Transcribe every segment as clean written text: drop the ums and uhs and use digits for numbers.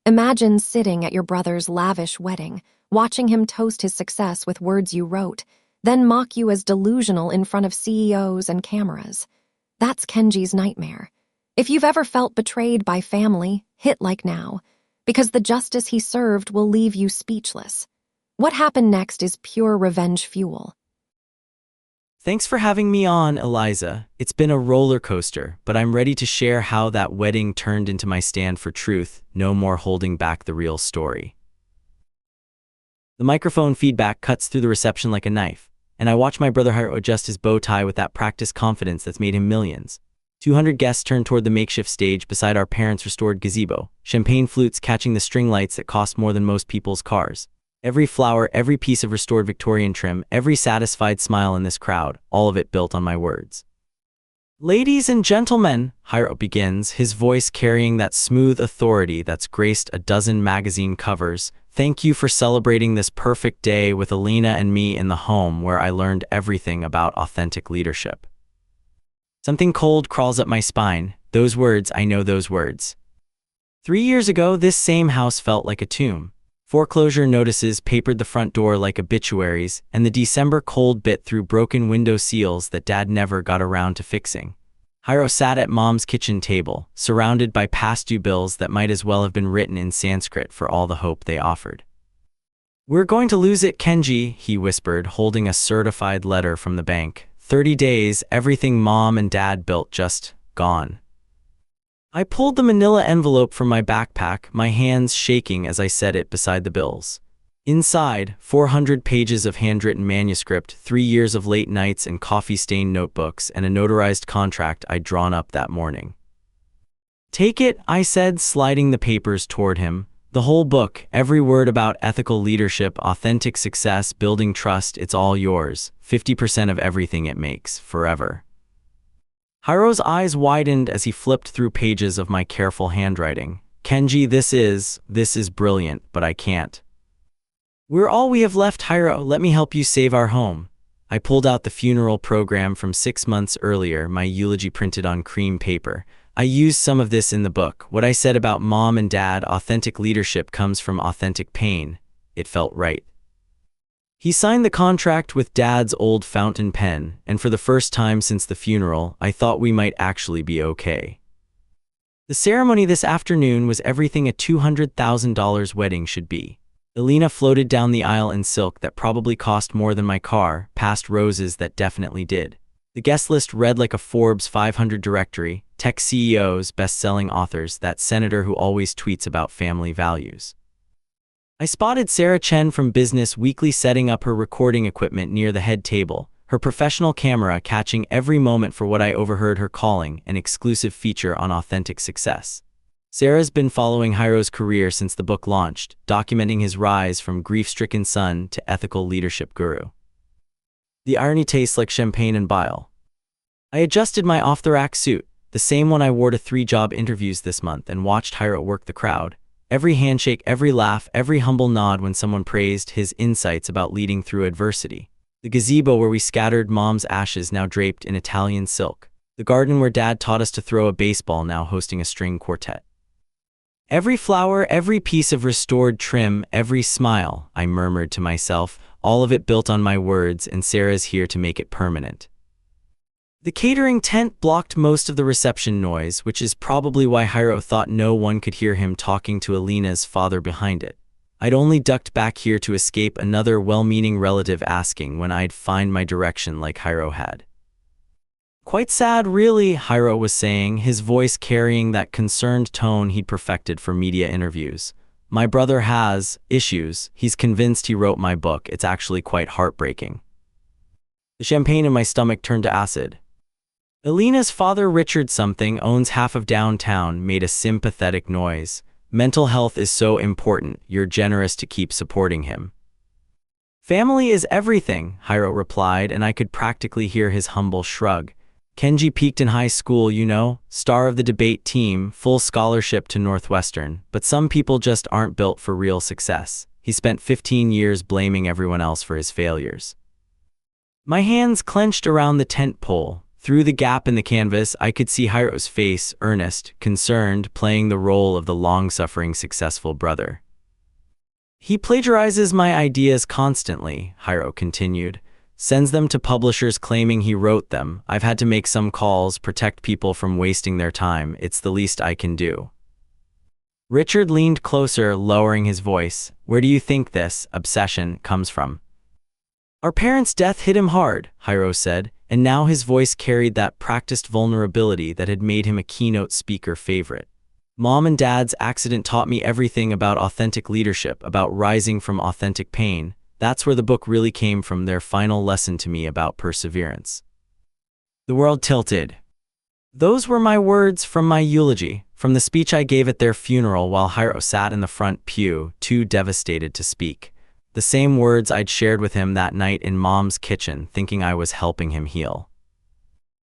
Imagine sitting at your brother's lavish wedding, watching him toast his success with words you wrote, then mock you as delusional in front of CEOs and cameras. That's Kenji's nightmare. If you've ever felt betrayed by family, hit like now, because the justice he served will leave you speechless. What happened next is pure revenge fuel. Thanks for having me on, Eliza. It's been a roller coaster, but I'm ready to share how that wedding turned into my stand for truth. No more holding back the real story. The microphone feedback cuts through the reception like a knife, and I watch my brother Hiro adjust his bow tie with that practiced confidence that's made him millions. 200 guests turn toward the makeshift stage beside our parents' restored gazebo, champagne flutes catching the string lights that cost more than most people's cars. Every flower, every piece of restored Victorian trim, every satisfied smile in this crowd, all of it built on my words. Ladies and gentlemen, Hiro begins, his voice carrying that smooth authority that's graced a dozen magazine covers. Thank you for celebrating this perfect day with Alina and me in the home where I learned everything about authentic leadership. Something cold crawls up my spine. Those words, I know those words. 3 years ago, this same house felt like a tomb. Foreclosure notices papered the front door like obituaries, and the December cold bit through broken window seals that Dad never got around to fixing. Hiro sat at Mom's kitchen table, surrounded by past due bills that might as well have been written in Sanskrit for all the hope they offered. We're going to lose it, Kenji, he whispered, holding a certified letter from the bank. 30 days, everything Mom and Dad built just gone. I pulled the manila envelope from my backpack, my hands shaking as I set it beside the bills. Inside, 400 pages of handwritten manuscript, 3 years of late nights and coffee-stained notebooks, and a notarized contract I'd drawn up that morning. Take it, I said, sliding the papers toward him. The whole book, every word about ethical leadership, authentic success, building trust, it's all yours. 50% of everything it makes, forever. Hiro's eyes widened as he flipped through pages of my careful handwriting. Kenji, this is brilliant, but I can't. We're all we have left, Hiro. Let me help you save our home. I pulled out the funeral program from 6 months earlier, my eulogy printed on cream paper. I used some of this in the book. What I said about Mom and Dad, authentic leadership comes from authentic pain. It felt right. He signed the contract with Dad's old fountain pen, and for the first time since the funeral, I thought we might actually be okay. The ceremony this afternoon was everything a $200,000 wedding should be. Alina floated down the aisle in silk that probably cost more than my car, past roses that definitely did. The guest list read like a Forbes 500 directory, tech CEOs, best-selling authors, that senator who always tweets about family values. I spotted Sarah Chen from Business Weekly setting up her recording equipment near the head table, her professional camera catching every moment for what I overheard her calling an exclusive feature on authentic success. Sarah's been following Hiro's career since the book launched, documenting his rise from grief-stricken son to ethical leadership guru. The irony tastes like champagne and bile. I adjusted my off-the-rack suit, the same one I wore to 3 job interviews this month, and watched Hiro work the crowd. Every handshake, every laugh, every humble nod when someone praised his insights about leading through adversity. The gazebo where we scattered Mom's ashes now draped in Italian silk. The garden where Dad taught us to throw a baseball now hosting a string quartet. Every flower, every piece of restored trim, every smile, I murmured to myself, all of it built on my words, and Sarah's here to make it permanent. The catering tent blocked most of the reception noise, which is probably why Hiro thought no one could hear him talking to Alina's father behind it. I'd only ducked back here to escape another well-meaning relative asking when I'd find my direction like Hiro had. Quite sad, really, Hiro was saying, his voice carrying that concerned tone he'd perfected for media interviews. My brother has issues. He's convinced he wrote my book. It's actually quite heartbreaking. The champagne in my stomach turned to acid. Alina's father, Richard something, owns half of downtown, made a sympathetic noise. Mental health is so important, you're generous to keep supporting him. Family is everything, Hiro replied, and I could practically hear his humble shrug. Kenji peaked in high school, you know, star of the debate team, full scholarship to Northwestern, but some people just aren't built for real success. He spent 15 years blaming everyone else for his failures. My hands clenched around the tent pole. Through the gap in the canvas, I could see Hiro's face, earnest, concerned, playing the role of the long-suffering, successful brother. He plagiarizes my ideas constantly, Hiro continued. Sends them to publishers claiming he wrote them. I've had to make some calls, protect people from wasting their time. It's the least I can do. Richard leaned closer, lowering his voice. Where do you think this obsession comes from? Our parents' death hit him hard, Hiro said, and now his voice carried that practiced vulnerability that had made him a keynote speaker favorite. Mom and Dad's accident taught me everything about authentic leadership, about rising from authentic pain. That's where the book really came from, their final lesson to me about perseverance. The world tilted. Those were my words from my eulogy, from the speech I gave at their funeral while Hiro sat in the front pew, too devastated to speak. The same words I'd shared with him that night in Mom's kitchen, thinking I was helping him heal.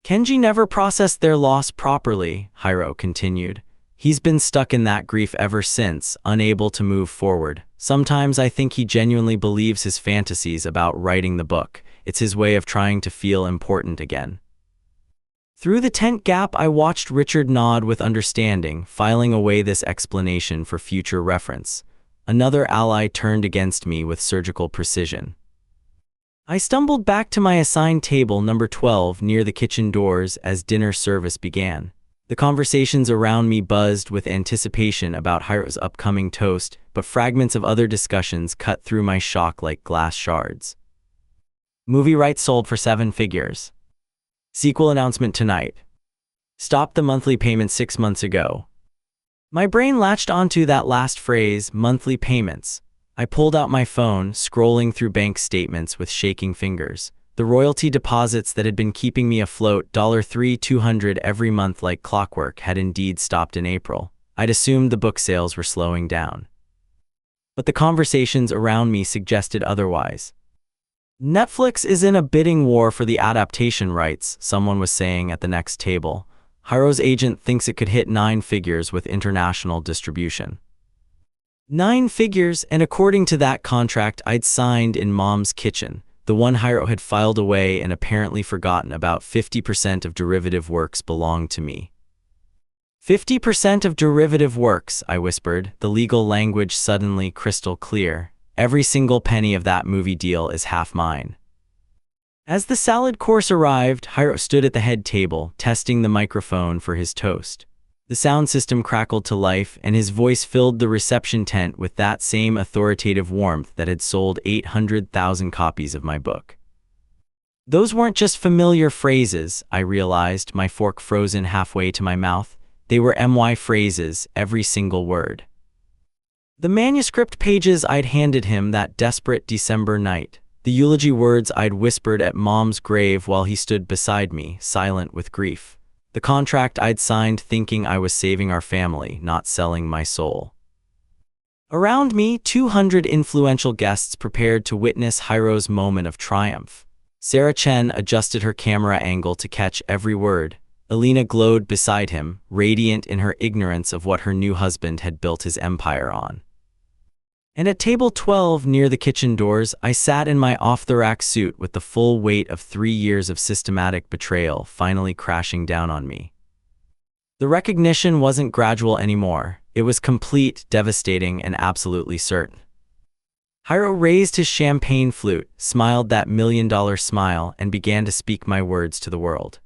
Kenji never processed their loss properly, Hiro continued. He's been stuck in that grief ever since, unable to move forward. Sometimes I think he genuinely believes his fantasies about writing the book. It's his way of trying to feel important again. Through the tent gap, I watched Richard nod with understanding, filing away this explanation for future reference. Another ally turned against me with surgical precision. I stumbled back to my assigned table number 12 near the kitchen doors as dinner service began. The conversations around me buzzed with anticipation about Hiro's upcoming toast, but fragments of other discussions cut through my shock like glass shards. Movie rights sold for 7 figures. Sequel announcement tonight. Stopped the monthly payment 6 months ago. My brain latched onto that last phrase, monthly payments. I pulled out my phone, scrolling through bank statements with shaking fingers. The royalty deposits that had been keeping me afloat, $3,200 every month like clockwork, had indeed stopped in April. I'd assumed the book sales were slowing down. But the conversations around me suggested otherwise. Netflix is in a bidding war for the adaptation rights, someone was saying at the next table. Hiro's agent thinks it could hit 9 figures with international distribution. 9 figures, and according to that contract I'd signed in Mom's kitchen, the one Hiro had filed away and apparently forgotten about, 50% of derivative works belonged to me. 50% of derivative works, I whispered, the legal language suddenly crystal clear. Every single penny of that movie deal is half mine. As the salad course arrived, Hiro stood at the head table, testing the microphone for his toast. The sound system crackled to life, and his voice filled the reception tent with that same authoritative warmth that had sold 800,000 copies of my book. Those weren't just familiar phrases, I realized, my fork frozen halfway to my mouth. They were MY phrases, every single word. The manuscript pages I'd handed him that desperate December night. The eulogy words I'd whispered at Mom's grave while he stood beside me, silent with grief. The contract I'd signed thinking I was saving our family, not selling my soul. Around me, 200 influential guests prepared to witness Hiro's moment of triumph. Sarah Chen adjusted her camera angle to catch every word. Elena glowed beside him, radiant in her ignorance of what her new husband had built his empire on. And at table 12 near the kitchen doors, I sat in my off-the-rack suit with the full weight of 3 years of systematic betrayal finally crashing down on me. The recognition wasn't gradual anymore. It was complete, devastating, and absolutely certain. Hiro raised his champagne flute, smiled that million-dollar smile, and began to speak my words to the world.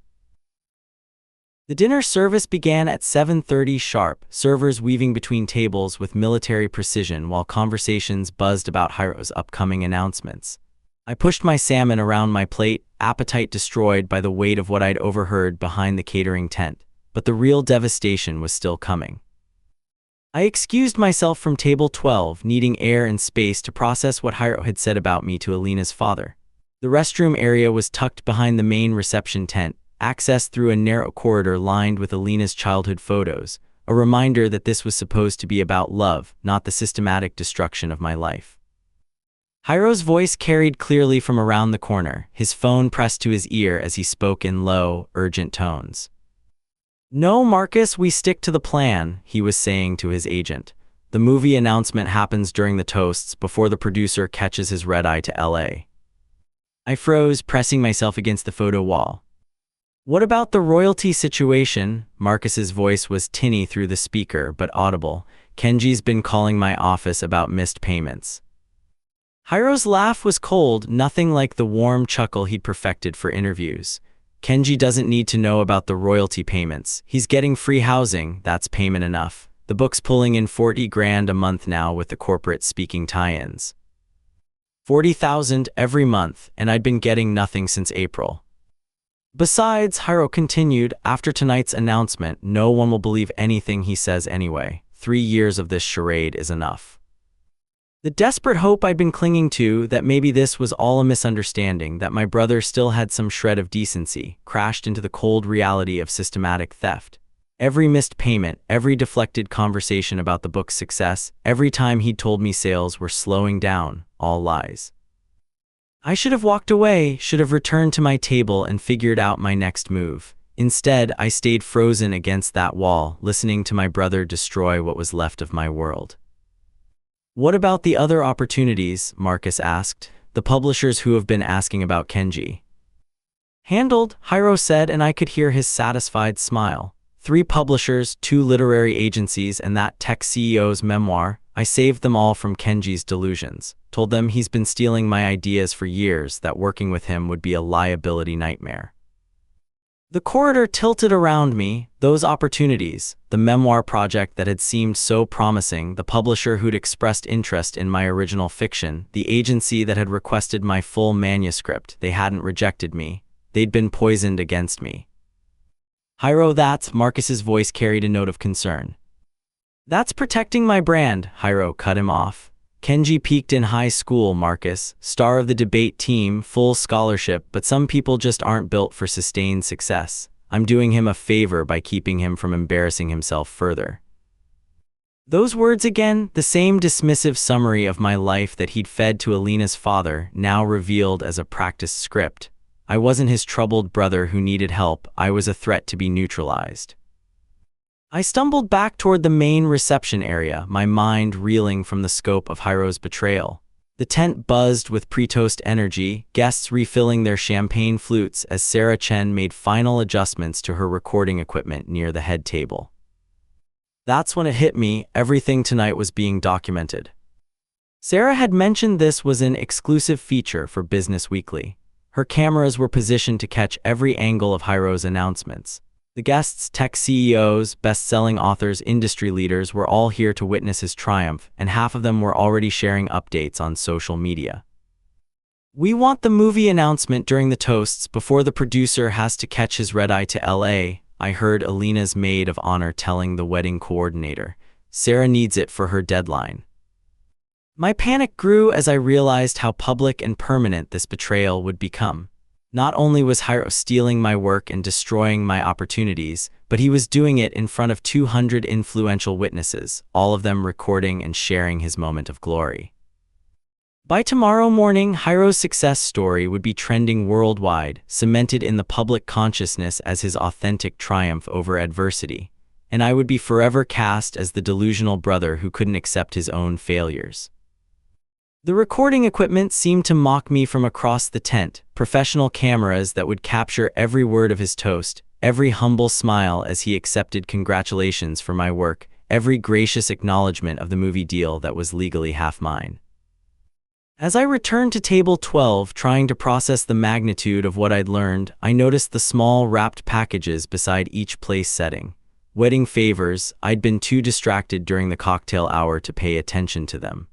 The dinner service began at 7:30 sharp, servers weaving between tables with military precision while conversations buzzed about Hiro's upcoming announcements. I pushed my salmon around my plate, appetite destroyed by the weight of what I'd overheard behind the catering tent, but the real devastation was still coming. I excused myself from table 12, needing air and space to process what Hiro had said about me to Elena's father. The restroom area was tucked behind the main reception tent, accessed through a narrow corridor lined with Elena's childhood photos, a reminder that this was supposed to be about love, not the systematic destruction of my life. Hiro's voice carried clearly from around the corner, his phone pressed to his ear as he spoke in low, urgent tones. "No, Marcus, we stick to the plan," he was saying to his agent. "The movie announcement happens during the toasts before the producer catches his red eye to LA." I froze, pressing myself against the photo wall. What about the royalty situation? Marcus's voice was tinny through the speaker, but audible. Kenji's been calling my office about missed payments. Hiro's laugh was cold, nothing like the warm chuckle he'd perfected for interviews. Kenji doesn't need to know about the royalty payments. He's getting free housing, that's payment enough. The book's pulling in 40 grand a month now with the corporate speaking tie-ins. 40,000 every month, and I'd been getting nothing since April. Besides, Hiro continued, after tonight's announcement, no one will believe anything he says anyway. 3 years of this charade is enough. The desperate hope I'd been clinging to, that maybe this was all a misunderstanding, that my brother still had some shred of decency, crashed into the cold reality of systematic theft. Every missed payment, every deflected conversation about the book's success, every time he'd told me sales were slowing down, all lies. I should have walked away, should have returned to my table and figured out my next move. Instead, I stayed frozen against that wall, listening to my brother destroy what was left of my world. What about the other opportunities? Marcus asked. The publishers who have been asking about Kenji. Handled, Hiro said, and I could hear his satisfied smile. 3 publishers, 2 literary agencies, and that tech CEO's memoir. I saved them all from Kenji's delusions. Told them he's been stealing my ideas for years, that working with him would be a liability nightmare. The corridor tilted around me, those opportunities, the memoir project that had seemed so promising, the publisher who'd expressed interest in my original fiction, the agency that had requested my full manuscript. They hadn't rejected me. They'd been poisoned against me. Hiro, that's— Marcus's voice carried a note of concern. That's protecting my brand, Hiro cut him off. Kenji peaked in high school, Marcus, star of the debate team, full scholarship, but some people just aren't built for sustained success. I'm doing him a favor by keeping him from embarrassing himself further. Those words again, the same dismissive summary of my life that he'd fed to Alina's father, now revealed as a practiced script. I wasn't his troubled brother who needed help, I was a threat to be neutralized. I stumbled back toward the main reception area, my mind reeling from the scope of Hiro's betrayal. The tent buzzed with pre-toast energy, guests refilling their champagne flutes as Sarah Chen made final adjustments to her recording equipment near the head table. That's when it hit me, everything tonight was being documented. Sarah had mentioned this was an exclusive feature for Business Weekly. Her cameras were positioned to catch every angle of Hiro's announcements. The guests, tech CEOs, best-selling authors, industry leaders, were all here to witness his triumph, and half of them were already sharing updates on social media. We want the movie announcement during the toasts before the producer has to catch his red-eye to LA, I heard Alina's maid of honor telling the wedding coordinator. Sarah needs it for her deadline. My panic grew as I realized how public and permanent this betrayal would become. Not only was Hiro stealing my work and destroying my opportunities, but he was doing it in front of 200 influential witnesses, all of them recording and sharing his moment of glory. By tomorrow morning, Hiro's success story would be trending worldwide, cemented in the public consciousness as his authentic triumph over adversity, and I would be forever cast as the delusional brother who couldn't accept his own failures. The recording equipment seemed to mock me from across the tent, professional cameras that would capture every word of his toast, every humble smile as he accepted congratulations for my work, every gracious acknowledgement of the movie deal that was legally half mine. As I returned to table 12, trying to process the magnitude of what I'd learned, I noticed the small wrapped packages beside each place setting. Wedding favors, I'd been too distracted during the cocktail hour to pay attention to them.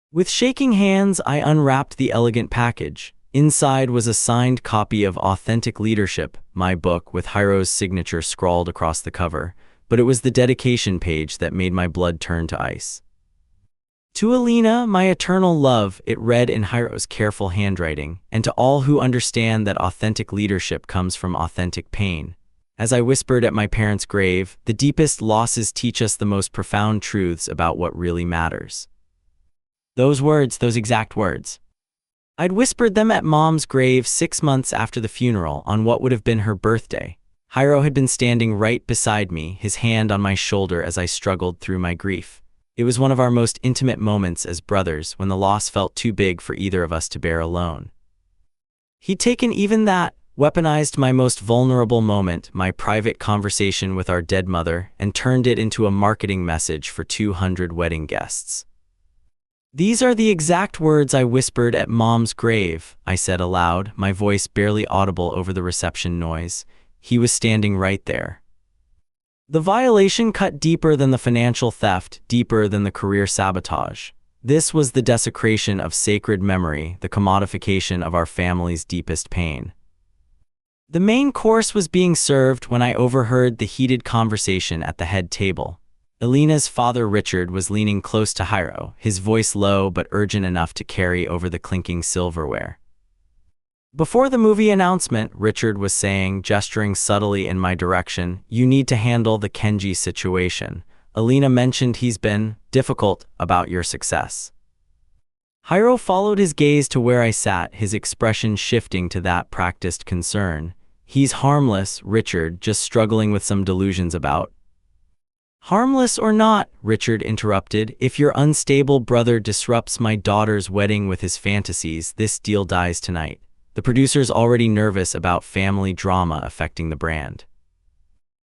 With shaking hands, I unwrapped the elegant package. Inside was a signed copy of Authentic Leadership, my book, with Hiro's signature scrawled across the cover, but it was the dedication page that made my blood turn to ice. To Alina, my eternal love, it read in Hiro's careful handwriting, and to all who understand that authentic leadership comes from authentic pain. As I whispered at my parents' grave, the deepest losses teach us the most profound truths about what really matters. Those words, those exact words. I'd whispered them at Mom's grave 6 months after the funeral, on what would have been her birthday. Hiro had been standing right beside me, his hand on my shoulder as I struggled through my grief. It was one of our most intimate moments as brothers, when the loss felt too big for either of us to bear alone. He'd taken even that, weaponized my most vulnerable moment, my private conversation with our dead mother, and turned it into a marketing message for 200 wedding guests. "These are the exact words I whispered at Mom's grave," I said aloud, my voice barely audible over the reception noise. He was standing right there. The violation cut deeper than the financial theft, deeper than the career sabotage. This was the desecration of sacred memory, the commodification of our family's deepest pain. The main course was being served when I overheard the heated conversation at the head table. Elena's father, Richard, was leaning close to Hiro, his voice low but urgent enough to carry over the clinking silverware. Before the movie announcement, Richard was saying, gesturing subtly in my direction, "You need to handle the Kenji situation. Elena mentioned he's been difficult about your success." Hiro followed his gaze to where I sat, his expression shifting to that practiced concern. "He's harmless, Richard, just struggling with some delusions about." "Harmless or not," Richard interrupted, "if your unstable brother disrupts my daughter's wedding with his fantasies, this deal dies tonight. The producer's already nervous about family drama affecting the brand."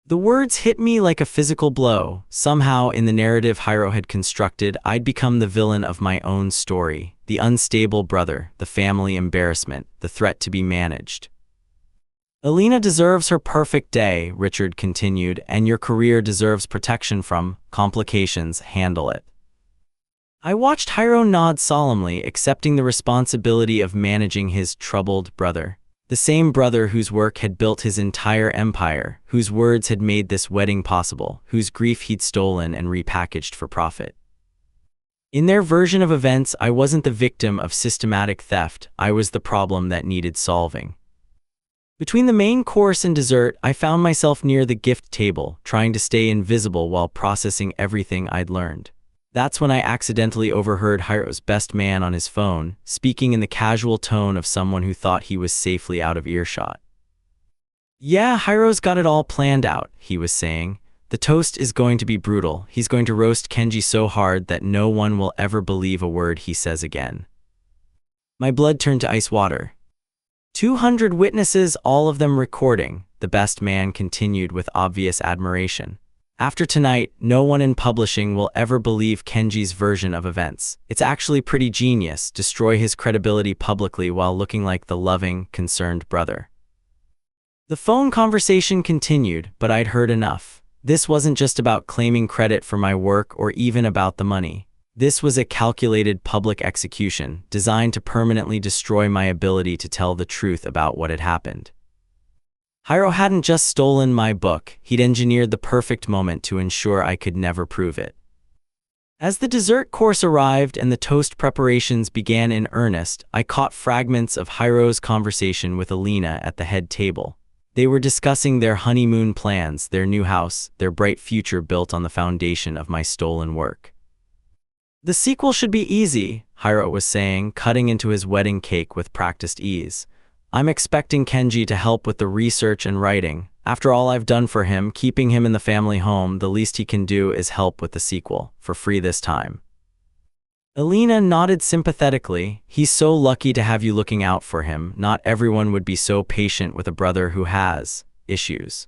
The words hit me like a physical blow. Somehow, in the narrative Hiro had constructed, I'd become the villain of my own story, the unstable brother, the family embarrassment, the threat to be managed. "Elena deserves her perfect day," Richard continued, "and your career deserves protection from complications. Handle it." I watched Hiro nod solemnly, accepting the responsibility of managing his troubled brother. The same brother whose work had built his entire empire, whose words had made this wedding possible, whose grief he'd stolen and repackaged for profit. In their version of events, I wasn't the victim of systematic theft, I was the problem that needed solving. Between the main course and dessert, I found myself near the gift table, trying to stay invisible while processing everything I'd learned. That's when I accidentally overheard Hiro's best man on his phone, speaking in the casual tone of someone who thought he was safely out of earshot. "Yeah, Hiro's got it all planned out," he was saying. "The toast is going to be brutal. He's going to roast Kenji so hard that no one will ever believe a word he says again." My blood turned to ice water. 200 witnesses, all of them recording, the best man continued with obvious admiration. "After tonight, no one in publishing will ever believe Kenji's version of events. It's actually pretty genius, destroy his credibility publicly while looking like the loving, concerned brother." The phone conversation continued, but I'd heard enough. This wasn't just about claiming credit for my work or even about the money. This was a calculated public execution, designed to permanently destroy my ability to tell the truth about what had happened. Hiro hadn't just stolen my book, he'd engineered the perfect moment to ensure I could never prove it. As the dessert course arrived and the toast preparations began in earnest, I caught fragments of Hiro's conversation with Elena at the head table. They were discussing their honeymoon plans, their new house, their bright future built on the foundation of my stolen work. "The sequel should be easy," Hiro was saying, cutting into his wedding cake with practiced ease. "I'm expecting Kenji to help with the research and writing. After all I've done for him, keeping him in the family home, the least he can do is help with the sequel, for free this time." Elena nodded sympathetically. "He's so lucky to have you looking out for him. Not everyone would be so patient with a brother who has issues."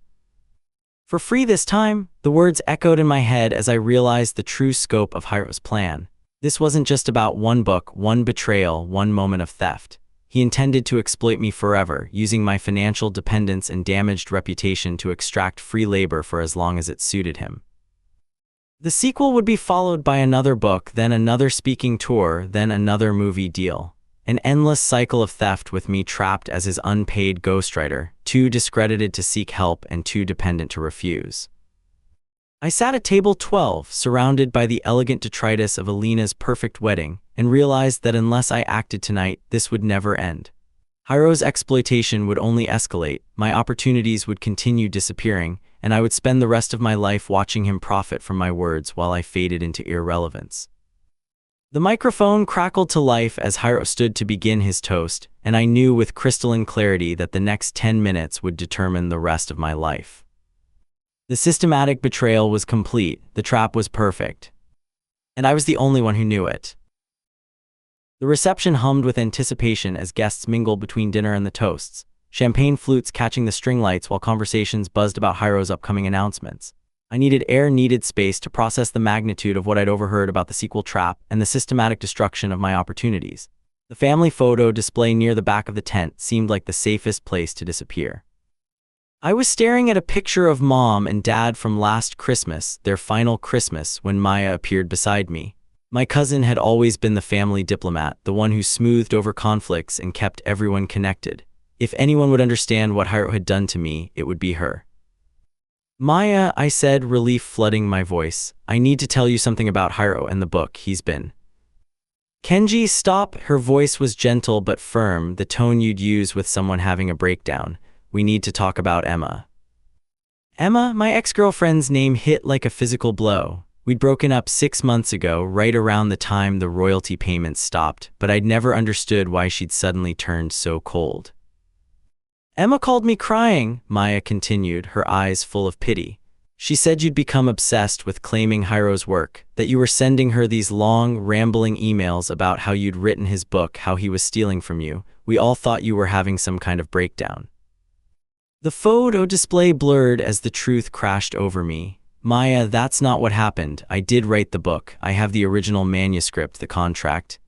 "For free this time?" The words echoed in my head as I realized the true scope of Hiro's plan. This wasn't just about one book, one betrayal, one moment of theft. He intended to exploit me forever, using my financial dependence and damaged reputation to extract free labor for as long as it suited him. The sequel would be followed by another book, then another speaking tour, then another movie deal. An endless cycle of theft with me trapped as his unpaid ghostwriter, too discredited to seek help and too dependent to refuse. I sat at table 12, surrounded by the elegant detritus of Elena's perfect wedding, and realized that unless I acted tonight, this would never end. Hiro's exploitation would only escalate, my opportunities would continue disappearing, and I would spend the rest of my life watching him profit from my words while I faded into irrelevance. The microphone crackled to life as Hiro stood to begin his toast, and I knew with crystalline clarity that the next 10 minutes would determine the rest of my life. The systematic betrayal was complete, the trap was perfect. And I was the only one who knew it. The reception hummed with anticipation as guests mingled between dinner and the toasts. champagne flutes catching the string lights while conversations buzzed about Hiro's upcoming announcements. I needed space to process the magnitude of what I'd overheard about the sequel trap and the systematic destruction of my opportunities. The family photo display near the back of the tent seemed like the safest place to disappear. I was staring at a picture of Mom and Dad from last Christmas, their final Christmas, when Maya appeared beside me. My cousin had always been the family diplomat, the one who smoothed over conflicts and kept everyone connected. If anyone would understand what Hiro had done to me, it would be her. Maya, I said, relief flooding my voice. I need to tell you something about Hiro and the book he's been. Kenji, stop. Her voice was gentle but firm, the tone you'd use with someone having a breakdown. We need to talk about Emma. Emma, my ex-girlfriend's name hit like a physical blow. We'd broken up 6 months ago, right around the time the royalty payments stopped, but I'd never understood why she'd suddenly turned so cold. Emma called me crying, Maya continued, her eyes full of pity. She said you'd become obsessed with claiming Hiro's work, that you were sending her these long, rambling emails about how you'd written his book, how he was stealing from you. We all thought you were having some kind of breakdown. The photo display blurred as the truth crashed over me. Maya, that's not what happened. I did write the book. I have the original manuscript, the contract.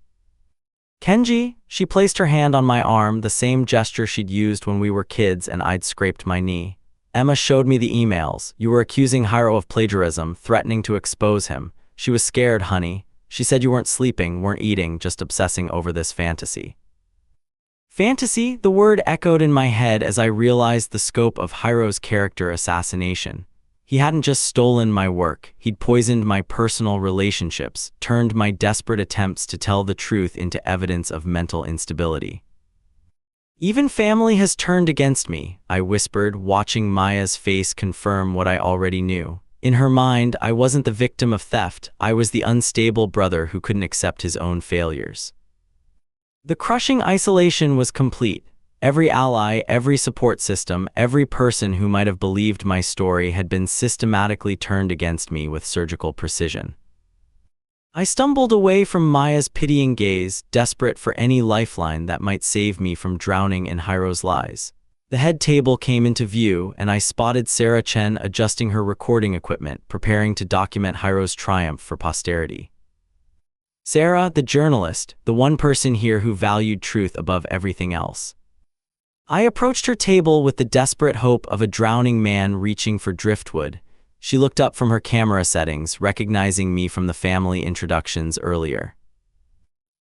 Kenji, she placed her hand on my arm, the same gesture she'd used when we were kids and I'd scraped my knee. Emma showed me the emails. You were accusing Hiro of plagiarism, threatening to expose him. She was scared, honey. She said you weren't sleeping, weren't eating, just obsessing over this fantasy. Fantasy? The word echoed in my head as I realized the scope of Hiro's character assassination. He hadn't just stolen my work, he'd poisoned my personal relationships, turned my desperate attempts to tell the truth into evidence of mental instability. Even family has turned against me, I whispered, watching Maya's face confirm what I already knew. In her mind, I wasn't the victim of theft, I was the unstable brother who couldn't accept his own failures. The crushing isolation was complete. Every ally, every support system, every person who might have believed my story had been systematically turned against me with surgical precision. I stumbled away from Maya's pitying gaze, desperate for any lifeline that might save me from drowning in Hiro's lies. The head table came into view, and I spotted Sarah Chen adjusting her recording equipment, preparing to document Hiro's triumph for posterity. Sarah, the journalist, the one person here who valued truth above everything else. I approached her table with the desperate hope of a drowning man reaching for driftwood. She looked up from her camera settings, recognizing me from the family introductions earlier.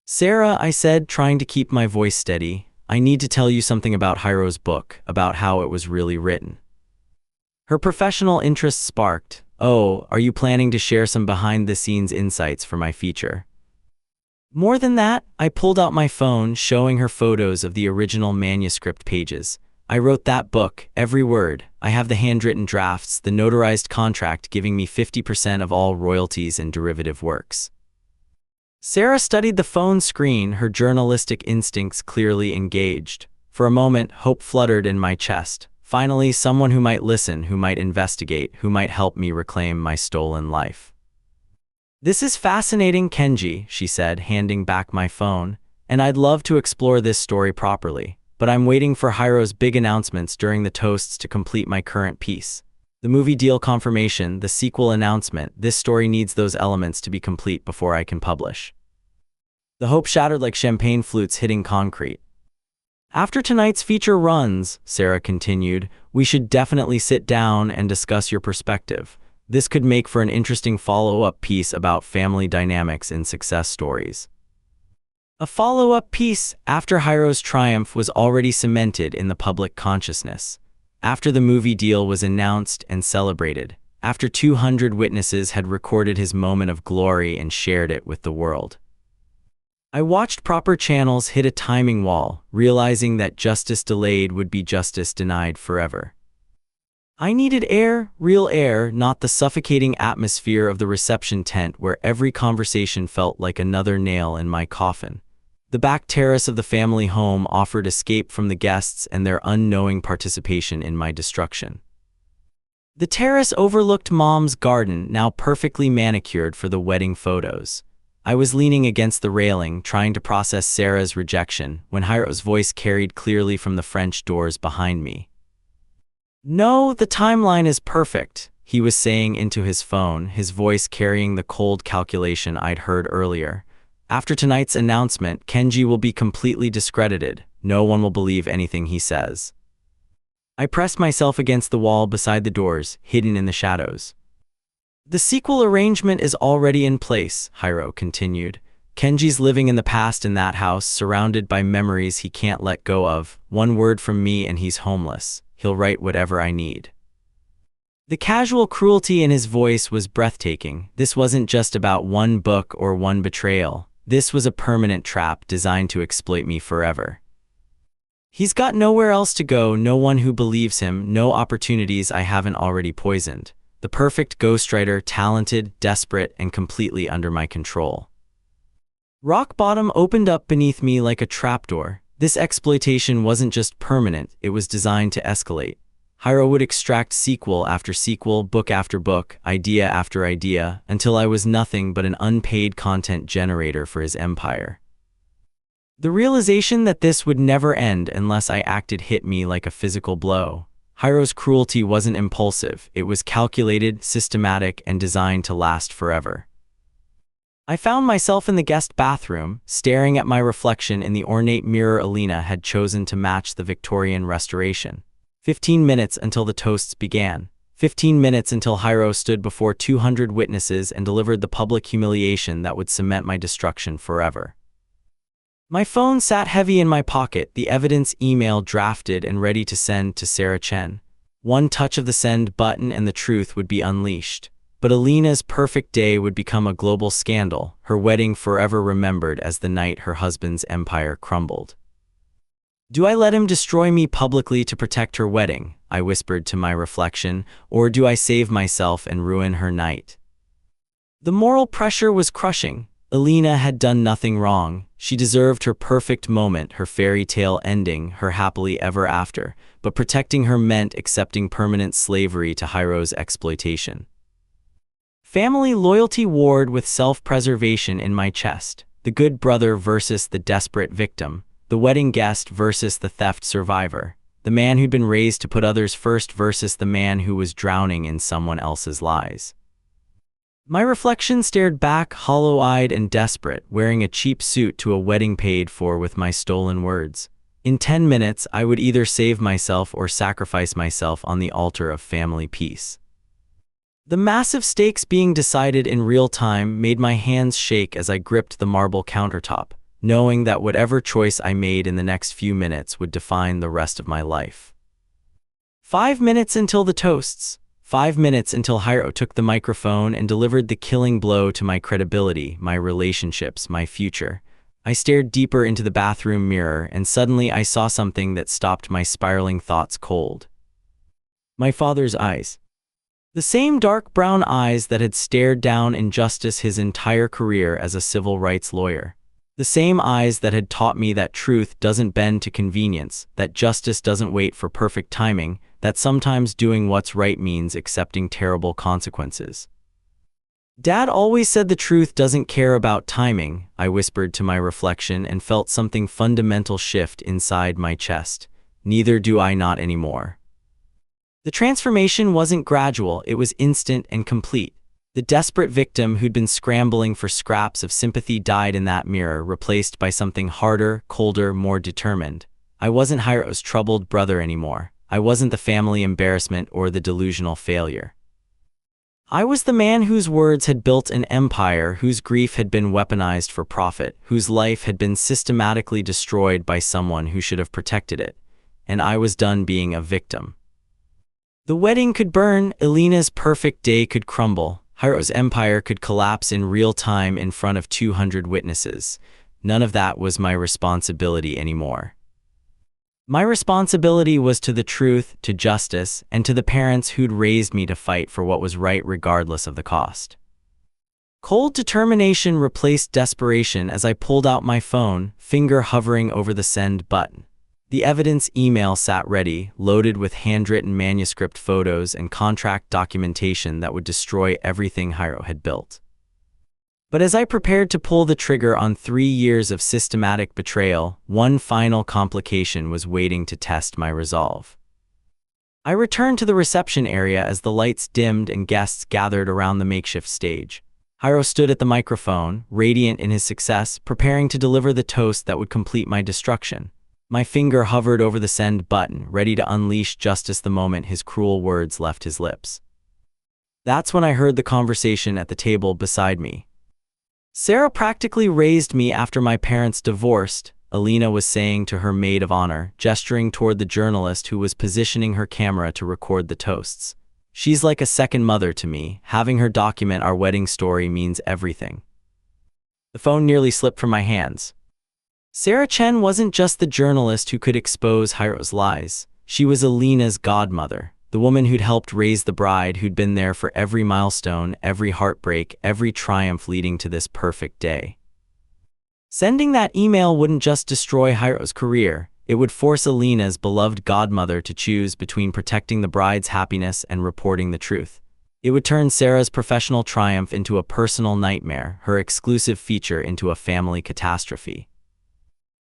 Sarah, I said, trying to keep my voice steady, I need to tell you something about Hiro's book, about how it was really written. Her professional interest sparked. Oh, are you planning to share some behind-the-scenes insights for my feature? More than that, I pulled out my phone, showing her photos of the original manuscript pages. I wrote that book, every word. I have the handwritten drafts, the notarized contract giving me 50% of all royalties and derivative works. Sarah studied the phone screen, her journalistic instincts clearly engaged. For a moment, hope fluttered in my chest. Finally, someone who might listen, who might investigate, who might help me reclaim my stolen life. This is fascinating, Kenji, she said, handing back my phone, and I'd love to explore this story properly, but I'm waiting for Hiro's big announcements during the toasts to complete my current piece. The movie deal confirmation, the sequel announcement, this story needs those elements to be complete before I can publish. The hope shattered like champagne flutes hitting concrete. After tonight's feature runs, Sarah continued, we should definitely sit down and discuss your perspective. This could make for an interesting follow-up piece about family dynamics in success stories. A follow-up piece after Hiro's triumph was already cemented in the public consciousness. After the movie deal was announced and celebrated. After 200 witnesses had recorded his moment of glory and shared it with the world. I watched proper channels hit a timing wall, realizing that justice delayed would be justice denied forever. I needed air, real air, not the suffocating atmosphere of the reception tent where every conversation felt like another nail in my coffin. The back terrace of the family home offered escape from the guests and their unknowing participation in my destruction. The terrace overlooked Mom's garden, now perfectly manicured for the wedding photos. I was leaning against the railing, trying to process Sarah's rejection, when Hiro's voice carried clearly from the French doors behind me. "No, the timeline is perfect," he was saying into his phone, his voice carrying the cold calculation I'd heard earlier. "After tonight's announcement, Kenji will be completely discredited. No one will believe anything he says." I pressed myself against the wall beside the doors, hidden in the shadows. "The sequel arrangement is already in place," Hiro continued. "Kenji's living in the past in that house, surrounded by memories he can't let go of. One word from me and he's homeless. He'll write whatever I need." The casual cruelty in his voice was breathtaking. This wasn't just about one book or one betrayal. This was a permanent trap designed to exploit me forever. He's got nowhere else to go, no one who believes him, no opportunities I haven't already poisoned. The perfect ghostwriter, talented, desperate, and completely under my control. Rock bottom opened up beneath me like a trapdoor. This exploitation wasn't just permanent, it was designed to escalate. Hiro would extract sequel after sequel, book after book, idea after idea, until I was nothing but an unpaid content generator for his empire. The realization that this would never end unless I acted hit me like a physical blow. Hiro's cruelty wasn't impulsive, it was calculated, systematic, and designed to last forever. I found myself in the guest bathroom, staring at my reflection in the ornate mirror Alina had chosen to match the Victorian restoration. 15 minutes until the toasts began. 15 minutes until Hiro stood before 200 witnesses and delivered the public humiliation that would cement my destruction forever. My phone sat heavy in my pocket, the evidence email drafted and ready to send to Sarah Chen. One touch of the send button and the truth would be unleashed. But Alina's perfect day would become a global scandal, her wedding forever remembered as the night her husband's empire crumbled. "Do I let him destroy me publicly to protect her wedding?" I whispered to my reflection, "or do I save myself and ruin her night?" The moral pressure was crushing. Alina had done nothing wrong. She deserved her perfect moment, her fairy tale ending, her happily ever after, but protecting her meant accepting permanent slavery to Hiro's exploitation. Family loyalty warred with self-preservation in my chest. The good brother versus the desperate victim. The wedding guest versus the theft survivor. The man who'd been raised to put others first versus the man who was drowning in someone else's lies. My reflection stared back, hollow-eyed and desperate, wearing a cheap suit to a wedding paid for with my stolen words. In 10 minutes, I would either save myself or sacrifice myself on the altar of family peace. The massive stakes being decided in real time made my hands shake as I gripped the marble countertop, knowing that whatever choice I made in the next few minutes would define the rest of my life. 5 minutes until the toasts. 5 minutes until Hiro took the microphone and delivered the killing blow to my credibility, my relationships, my future. I stared deeper into the bathroom mirror, and suddenly I saw something that stopped my spiraling thoughts cold. My father's eyes. The same dark brown eyes that had stared down injustice his entire career as a civil rights lawyer. The same eyes that had taught me that truth doesn't bend to convenience, that justice doesn't wait for perfect timing, that sometimes doing what's right means accepting terrible consequences. "Dad always said the truth doesn't care about timing," I whispered to my reflection and felt something fundamental shift inside my chest. Neither do I not anymore. The transformation wasn't gradual, it was instant and complete. The desperate victim who'd been scrambling for scraps of sympathy died in that mirror, replaced by something harder, colder, more determined. I wasn't Hiro's troubled brother anymore. I wasn't the family embarrassment or the delusional failure. I was the man whose words had built an empire, whose grief had been weaponized for profit, whose life had been systematically destroyed by someone who should have protected it. And I was done being a victim. The wedding could burn, Alina's perfect day could crumble, Hiro's empire could collapse in real time in front of 200 witnesses. None of that was my responsibility anymore. My responsibility was to the truth, to justice, and to the parents who'd raised me to fight for what was right regardless of the cost. Cold determination replaced desperation as I pulled out my phone, finger hovering over the send button. The evidence email sat ready, loaded with handwritten manuscript photos and contract documentation that would destroy everything Hiro had built. But as I prepared to pull the trigger on 3 years of systematic betrayal, one final complication was waiting to test my resolve. I returned to the reception area as the lights dimmed and guests gathered around the makeshift stage. Hiro stood at the microphone, radiant in his success, preparing to deliver the toast that would complete my destruction. My finger hovered over the send button, ready to unleash justice the moment his cruel words left his lips. That's when I heard the conversation at the table beside me. Sarah practically raised me after my parents divorced, Alina was saying to her maid of honor, gesturing toward the journalist who was positioning her camera to record the toasts. She's like a second mother to me. Having her document our wedding story means everything. The phone nearly slipped from my hands. Sarah Chen wasn't just the journalist who could expose Hiro's lies. She was Alina's godmother, the woman who'd helped raise the bride, who'd been there for every milestone, every heartbreak, every triumph leading to this perfect day. Sending that email wouldn't just destroy Hiro's career, it would force Alina's beloved godmother to choose between protecting the bride's happiness and reporting the truth. It would turn Sarah's professional triumph into a personal nightmare, her exclusive feature into a family catastrophe.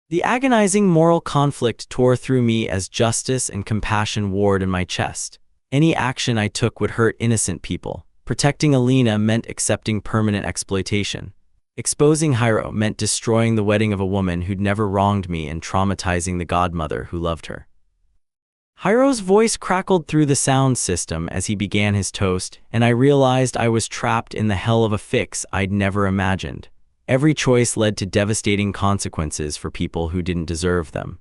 The agonizing moral conflict tore through me as justice and compassion warred in my chest. Any action I took would hurt innocent people. Protecting Alina meant accepting permanent exploitation. Exposing Hiro meant destroying the wedding of a woman who'd never wronged me and traumatizing the godmother who loved her. Hiro's voice crackled through the sound system as he began his toast, and I realized I was trapped in the hell of a fix I'd never imagined. Every choice led to devastating consequences for people who didn't deserve them.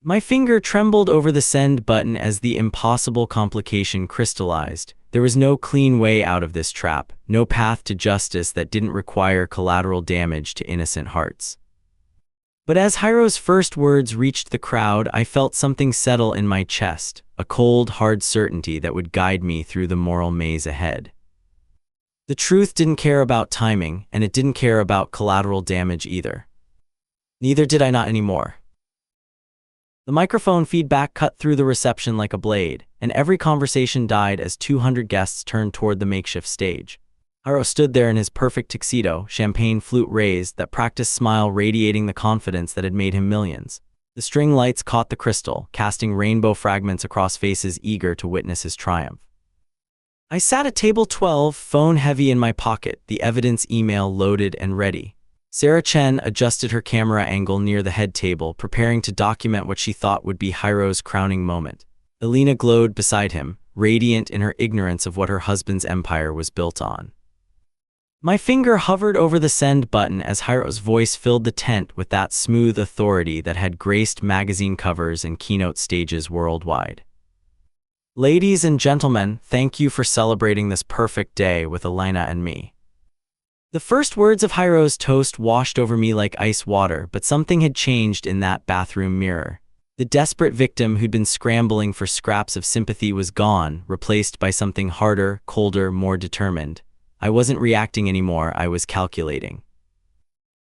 My finger trembled over the send button as the impossible complication crystallized. There was no clean way out of this trap, no path to justice that didn't require collateral damage to innocent hearts. But as Hiro's first words reached the crowd, I felt something settle in my chest, a cold, hard certainty that would guide me through the moral maze ahead. The truth didn't care about timing, and it didn't care about collateral damage either. Neither did I not anymore. The microphone feedback cut through the reception like a blade, and every conversation died as 200 guests turned toward the makeshift stage. Hiro stood there in his perfect tuxedo, champagne flute raised, that practiced smile radiating the confidence that had made him millions. The string lights caught the crystal, casting rainbow fragments across faces eager to witness his triumph. I sat at table 12, phone heavy in my pocket, the evidence email loaded and ready. Sarah Chen adjusted her camera angle near the head table, preparing to document what she thought would be Hiro's crowning moment. Alina glowed beside him, radiant in her ignorance of what her husband's empire was built on. My finger hovered over the send button as Hiro's voice filled the tent with that smooth authority that had graced magazine covers and keynote stages worldwide. Ladies and gentlemen, thank you for celebrating this perfect day with Elena and me. The first words of Hiro's toast washed over me like ice water, but something had changed in that bathroom mirror. The desperate victim who'd been scrambling for scraps of sympathy was gone, replaced by something harder, colder, more determined. I wasn't reacting anymore, I was calculating.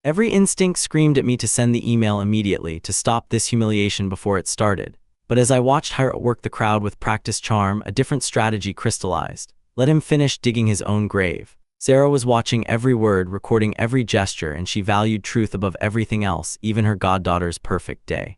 Every instinct screamed at me to send the email immediately, to stop this humiliation before it started. But as I watched Hiro work the crowd with practiced charm, a different strategy crystallized. Let him finish digging his own grave. Sarah was watching every word, recording every gesture, and she valued truth above everything else, even her goddaughter's perfect day.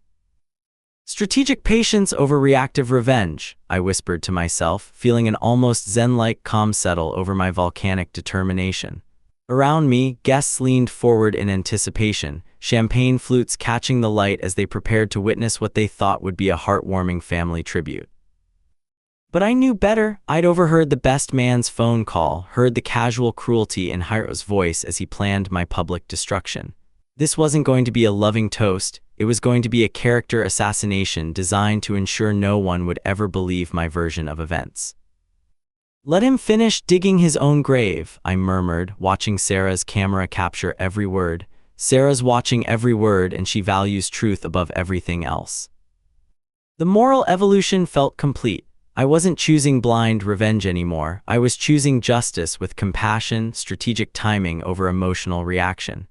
Strategic patience over reactive revenge, I whispered to myself, feeling an almost zen-like calm settle over my volcanic determination. Around me, guests leaned forward in anticipation, champagne flutes catching the light as they prepared to witness what they thought would be a heartwarming family tribute. But I knew better. I'd overheard the best man's phone call, heard the casual cruelty in Hiro's voice as he planned my public destruction. This wasn't going to be a loving toast, it was going to be a character assassination designed to ensure no one would ever believe my version of events. Let him finish digging his own grave, I murmured, watching Sarah's camera capture every word. Sarah's watching every word, and she values truth above everything else. The moral evolution felt complete. I wasn't choosing blind revenge anymore. I was choosing justice with compassion, strategic timing over emotional reaction.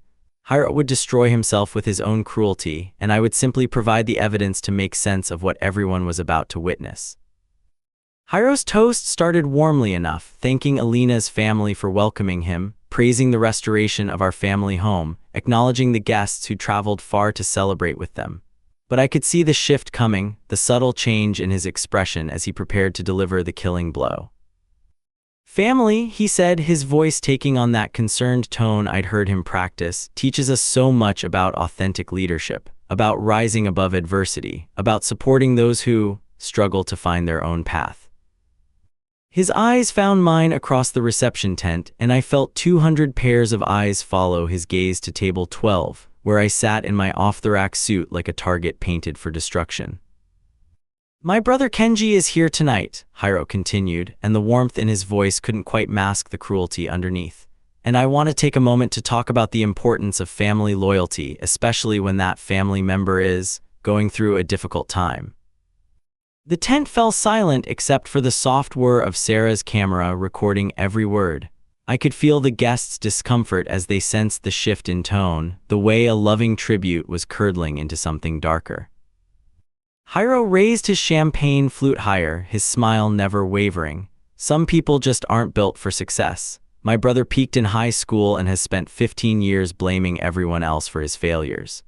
Hiro would destroy himself with his own cruelty, and I would simply provide the evidence to make sense of what everyone was about to witness. Hiro's toast started warmly enough, thanking Alina's family for welcoming him, praising the restoration of our family home, acknowledging the guests who traveled far to celebrate with them. But I could see the shift coming, the subtle change in his expression as he prepared to deliver the killing blow. "Family," he said, his voice taking on that concerned tone I'd heard him practice, "teaches us so much about authentic leadership, about rising above adversity, about supporting those who struggle to find their own path." His eyes found mine across the reception tent, and I felt 200 pairs of eyes follow his gaze to table 12, where I sat in my off-the-rack suit like a target painted for destruction. "My brother Kenji is here tonight," Hiro continued, and the warmth in his voice couldn't quite mask the cruelty underneath. "And I want to take a moment to talk about the importance of family loyalty, especially when that family member is going through a difficult time." The tent fell silent except for the soft whir of Sarah's camera recording every word. I could feel the guests' discomfort as they sensed the shift in tone, the way a loving tribute was curdling into something darker. Hiro raised his champagne flute higher, his smile never wavering. "Some people just aren't built for success. My brother peaked in high school and has spent 15 years blaming everyone else for his failures."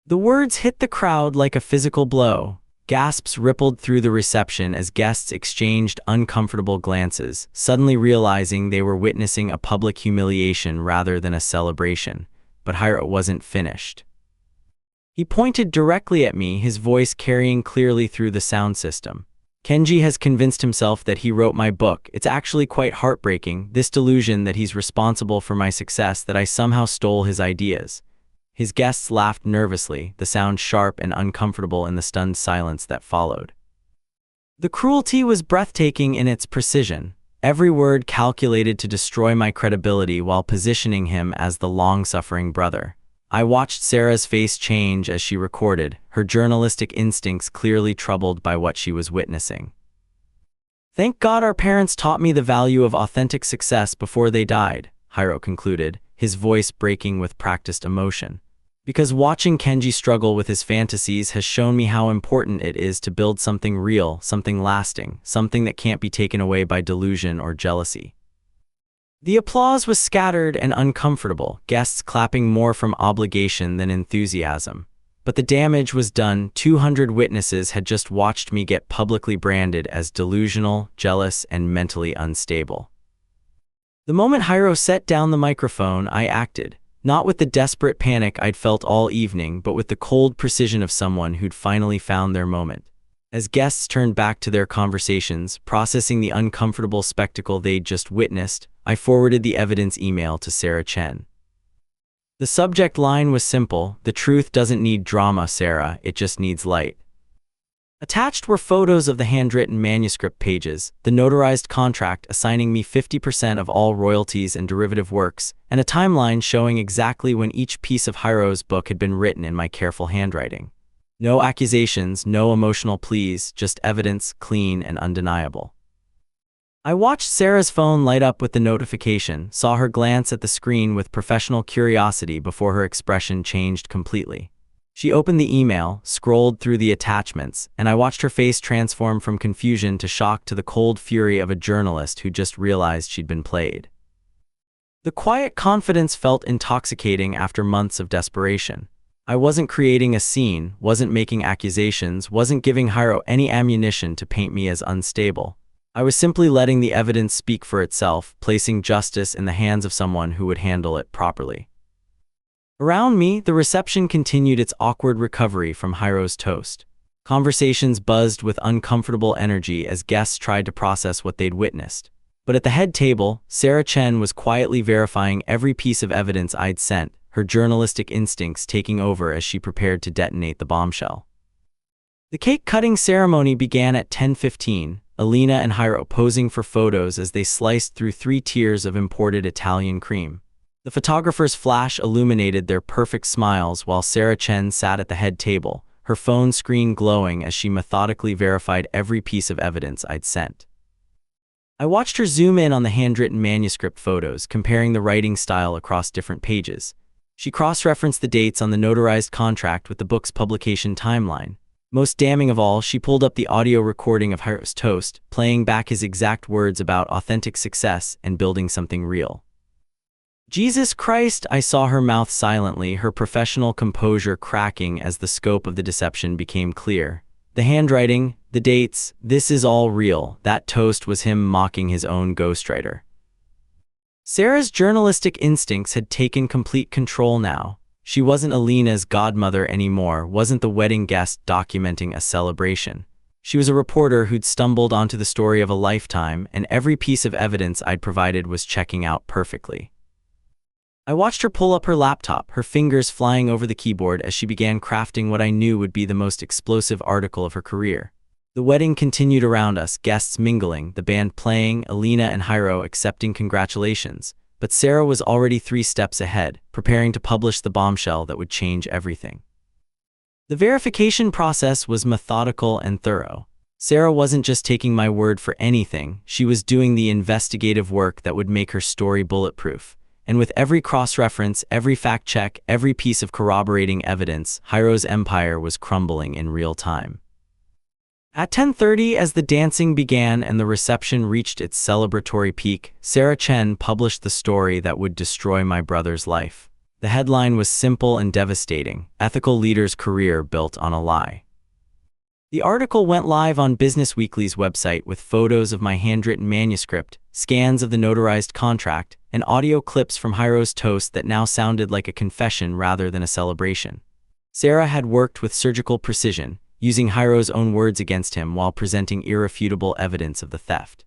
The words hit the crowd like a physical blow. Gasps rippled through the reception as guests exchanged uncomfortable glances, suddenly realizing they were witnessing a public humiliation rather than a celebration. But Hiro wasn't finished. He pointed directly at me, his voice carrying clearly through the sound system. "Kenji has convinced himself that he wrote my book. It's actually quite heartbreaking, this delusion that he's responsible for my success, that I somehow stole his ideas." His guests laughed nervously, the sound sharp and uncomfortable in the stunned silence that followed. The cruelty was breathtaking in its precision, every word calculated to destroy my credibility while positioning him as the long-suffering brother. I watched Sarah's face change as she recorded, her journalistic instincts clearly troubled by what she was witnessing. "Thank God our parents taught me the value of authentic success before they died," Hiro concluded, his voice breaking with practiced emotion. "Because watching Kenji struggle with his fantasies has shown me how important it is to build something real, something lasting, something that can't be taken away by delusion or jealousy." The applause was scattered and uncomfortable, guests clapping more from obligation than enthusiasm. But the damage was done. 200 witnesses had just watched me get publicly branded as delusional, jealous, and mentally unstable. The moment Hiro set down the microphone, I acted. Not with the desperate panic I'd felt all evening, but with the cold precision of someone who'd finally found their moment. As guests turned back to their conversations, processing the uncomfortable spectacle they'd just witnessed, I forwarded the evidence email to Sarah Chen. The subject line was simple: "The truth doesn't need drama, Sarah, it just needs light." Attached were photos of the handwritten manuscript pages, the notarized contract assigning me 50% of all royalties and derivative works, and a timeline showing exactly when each piece of Hiro's book had been written in my careful handwriting. No accusations, no emotional pleas, just evidence, clean and undeniable. I watched Sarah's phone light up with the notification, saw her glance at the screen with professional curiosity before her expression changed completely. She opened the email, scrolled through the attachments, and I watched her face transform from confusion to shock to the cold fury of a journalist who just realized she'd been played. The quiet confidence felt intoxicating after months of desperation. I wasn't creating a scene, wasn't making accusations, wasn't giving Hiro any ammunition to paint me as unstable. I was simply letting the evidence speak for itself, placing justice in the hands of someone who would handle it properly. Around me, the reception continued its awkward recovery from Hiro's toast. Conversations buzzed with uncomfortable energy as guests tried to process what they'd witnessed. But at the head table, Sarah Chen was quietly verifying every piece of evidence I'd sent, her journalistic instincts taking over as she prepared to detonate the bombshell. The cake-cutting ceremony began at 10:15, Alina and Hiro posing for photos as they sliced through 3 tiers of imported Italian cream. The photographer's flash illuminated their perfect smiles while Sarah Chen sat at the head table, her phone screen glowing as she methodically verified every piece of evidence I'd sent. I watched her zoom in on the handwritten manuscript photos, comparing the writing style across different pages. She cross-referenced the dates on the notarized contract with the book's publication timeline. Most damning of all, she pulled up the audio recording of Hiro's toast, playing back his exact words about authentic success and building something real. Jesus Christ, I saw her mouth silently, her professional composure cracking as the scope of the deception became clear. The handwriting, the dates, this is all real. That toast was him mocking his own ghostwriter. Sarah's journalistic instincts had taken complete control now. She wasn't Alina's godmother anymore, wasn't the wedding guest documenting a celebration. She was a reporter who'd stumbled onto the story of a lifetime, and every piece of evidence I'd provided was checking out perfectly. I watched her pull up her laptop, her fingers flying over the keyboard as she began crafting what I knew would be the most explosive article of her career. The wedding continued around us, guests mingling, the band playing, Alina and Hiro accepting congratulations. But Sarah was already 3 steps ahead, preparing to publish the bombshell that would change everything. The verification process was methodical and thorough. Sarah wasn't just taking my word for anything, she was doing the investigative work that would make her story bulletproof. And with every cross-reference, every fact-check, every piece of corroborating evidence, Hiro's empire was crumbling in real time. At 10:30, as the dancing began and the reception reached its celebratory peak, Sarah Chen published the story that would destroy my brother's life. The headline was simple and devastating: Ethical Leader's Career Built on a Lie. The article went live on Business Weekly's website with photos of my handwritten manuscript, scans of the notarized contract, and audio clips from Hiro's toast that now sounded like a confession rather than a celebration. Sarah had worked with surgical precision, using Hiro's own words against him while presenting irrefutable evidence of the theft.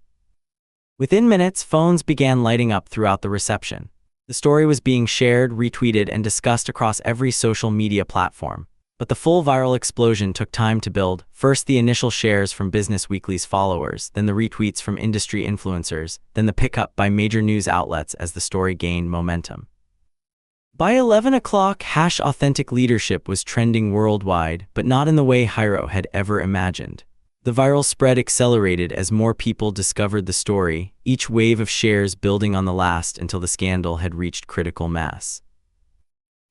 Within minutes, phones began lighting up throughout the reception. The story was being shared, retweeted, and discussed across every social media platform. But the full viral explosion took time to build. First the initial shares from Business Weekly's followers, then the retweets from industry influencers, then the pickup by major news outlets as the story gained momentum. By 11 o'clock, #authentic leadership was trending worldwide, but not in the way Hiro had ever imagined. The viral spread accelerated as more people discovered the story, each wave of shares building on the last until the scandal had reached critical mass.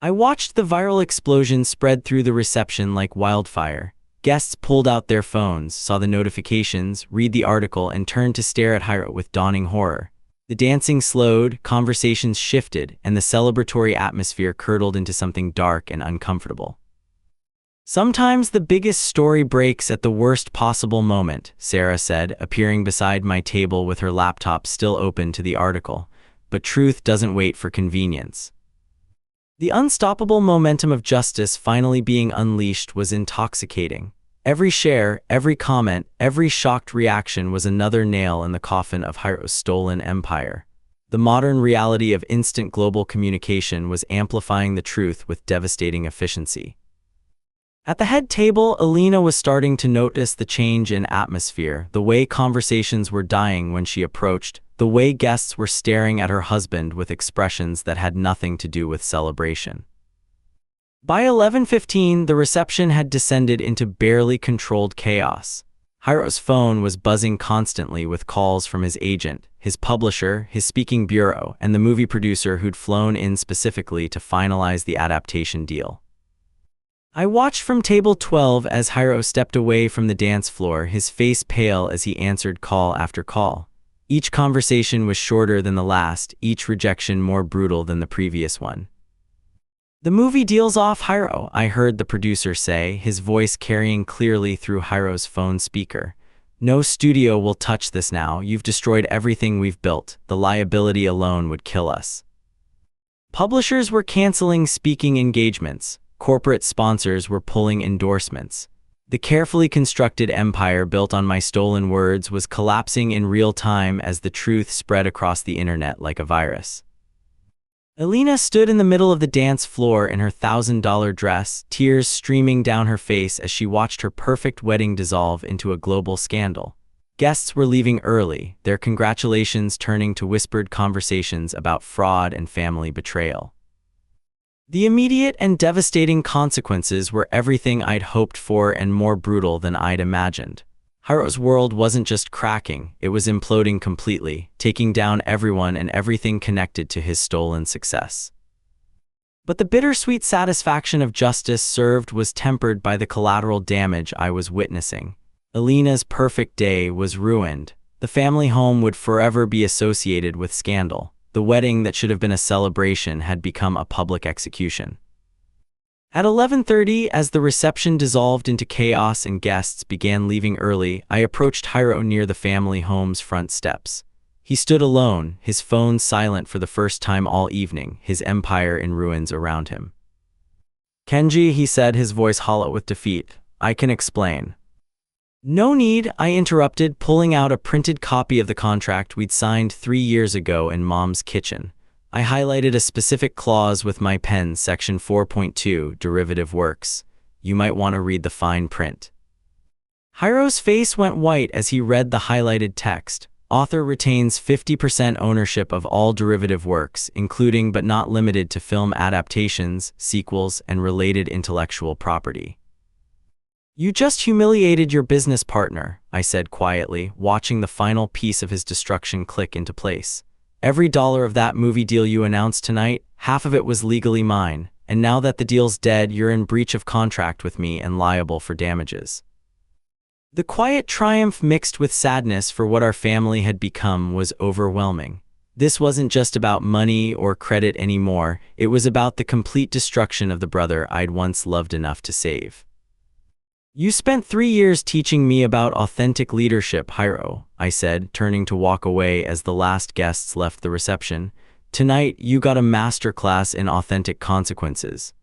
I watched the viral explosion spread through the reception like wildfire. Guests pulled out their phones, saw the notifications, read the article, and turned to stare at Hiro with dawning horror. The dancing slowed, conversations shifted, and the celebratory atmosphere curdled into something dark and uncomfortable. Sometimes the biggest story breaks at the worst possible moment, Sarah said, appearing beside my table with her laptop still open to the article. But truth doesn't wait for convenience. The unstoppable momentum of justice finally being unleashed was intoxicating. Every share, every comment, every shocked reaction was another nail in the coffin of Hiro's stolen empire. The modern reality of instant global communication was amplifying the truth with devastating efficiency. At the head table, Alina was starting to notice the change in atmosphere, the way conversations were dying when she approached, the way guests were staring at her husband with expressions that had nothing to do with celebration. By 11:15, the reception had descended into barely controlled chaos. Hiro's phone was buzzing constantly with calls from his agent, his publisher, his speaking bureau, and the movie producer who'd flown in specifically to finalize the adaptation deal. I watched from table 12 as Hiro stepped away from the dance floor, his face pale as he answered call after call. Each conversation was shorter than the last, each rejection more brutal than the previous one. "The movie deal's off, Hiro," I heard the producer say, his voice carrying clearly through Hiro's phone speaker. "No studio will touch this now. You've destroyed everything we've built. The liability alone would kill us." Publishers were canceling speaking engagements. Corporate sponsors were pulling endorsements. The carefully constructed empire built on my stolen words was collapsing in real time as the truth spread across the internet like a virus. Alina stood in the middle of the dance floor in her $1,000 dress, tears streaming down her face as she watched her perfect wedding dissolve into a global scandal. Guests were leaving early, their congratulations turning to whispered conversations about fraud and family betrayal. The immediate and devastating consequences were everything I'd hoped for and more brutal than I'd imagined. Hiro's world wasn't just cracking, it was imploding completely, taking down everyone and everything connected to his stolen success. But the bittersweet satisfaction of justice served was tempered by the collateral damage I was witnessing. Alina's perfect day was ruined. The family home would forever be associated with scandal. The wedding that should have been a celebration had become a public execution. At 11:30, as the reception dissolved into chaos and guests began leaving early, I approached Hiro near the family home's front steps. He stood alone, his phone silent for the first time all evening, his empire in ruins around him. "Kenji," he said, his voice hollow with defeat, "I can explain." "No need," I interrupted, pulling out a printed copy of the contract we'd signed 3 years ago in Mom's kitchen. I highlighted a specific clause with my pen, section 4.2, derivative works. You might want to read the fine print. Hiro's face went white as he read the highlighted text. Author retains 50% ownership of all derivative works, including but not limited to film adaptations, sequels, and related intellectual property. "You just humiliated your business partner," I said quietly, watching the final piece of his destruction click into place. "Every dollar of that movie deal you announced tonight, half of it was legally mine, and now that the deal's dead, you're in breach of contract with me and liable for damages." The quiet triumph mixed with sadness for what our family had become was overwhelming. This wasn't just about money or credit anymore, it was about the complete destruction of the brother I'd once loved enough to save. "You spent 3 years teaching me about authentic leadership, Hiro," I said, turning to walk away as the last guests left the reception. "Tonight, you got a masterclass in authentic consequences."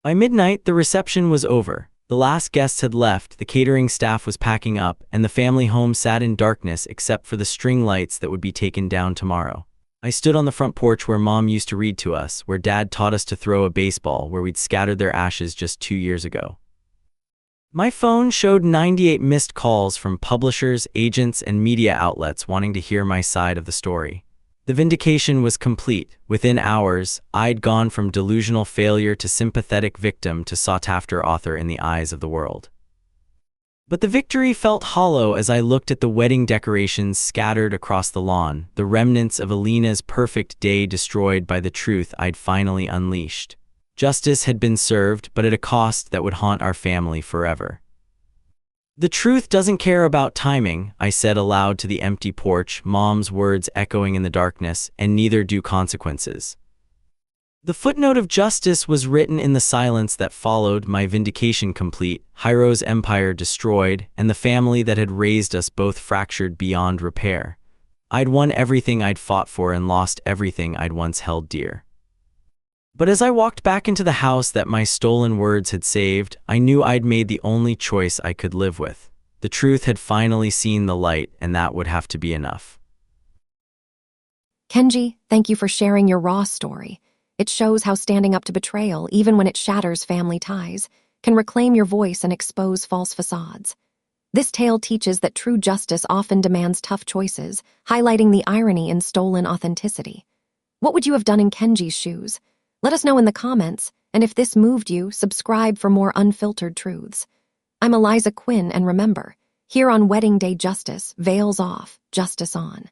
By midnight, the reception was over. The last guests had left, the catering staff was packing up, and the family home sat in darkness except for the string lights that would be taken down tomorrow. I stood on the front porch where Mom used to read to us, where Dad taught us to throw a baseball, where we'd scattered their ashes just 2 years ago. My phone showed 98 missed calls from publishers, agents, and media outlets wanting to hear my side of the story. The vindication was complete. Within hours, I'd gone from delusional failure to sympathetic victim to sought-after author in the eyes of the world. But the victory felt hollow as I looked at the wedding decorations scattered across the lawn, the remnants of Alina's perfect day destroyed by the truth I'd finally unleashed. Justice had been served, but at a cost that would haunt our family forever. "The truth doesn't care about timing," I said aloud to the empty porch, Mom's words echoing in the darkness, "and neither do consequences." The footnote of justice was written in the silence that followed, my vindication complete, Hiro's empire destroyed, and the family that had raised us both fractured beyond repair. I'd won everything I'd fought for and lost everything I'd once held dear. But as I walked back into the house that my stolen words had saved, I knew I'd made the only choice I could live with. The truth had finally seen the light, and that would have to be enough. Kenji, thank you for sharing your raw story. It shows how standing up to betrayal, even when it shatters family ties, can reclaim your voice and expose false facades. This tale teaches that true justice often demands tough choices, highlighting the irony in stolen authenticity. What would you have done in Kenji's shoes? Let us know in the comments, and if this moved you, subscribe for more unfiltered truths. I'm Eliza Quinn, and remember, here on Wedding Day Justice, veils off, justice on.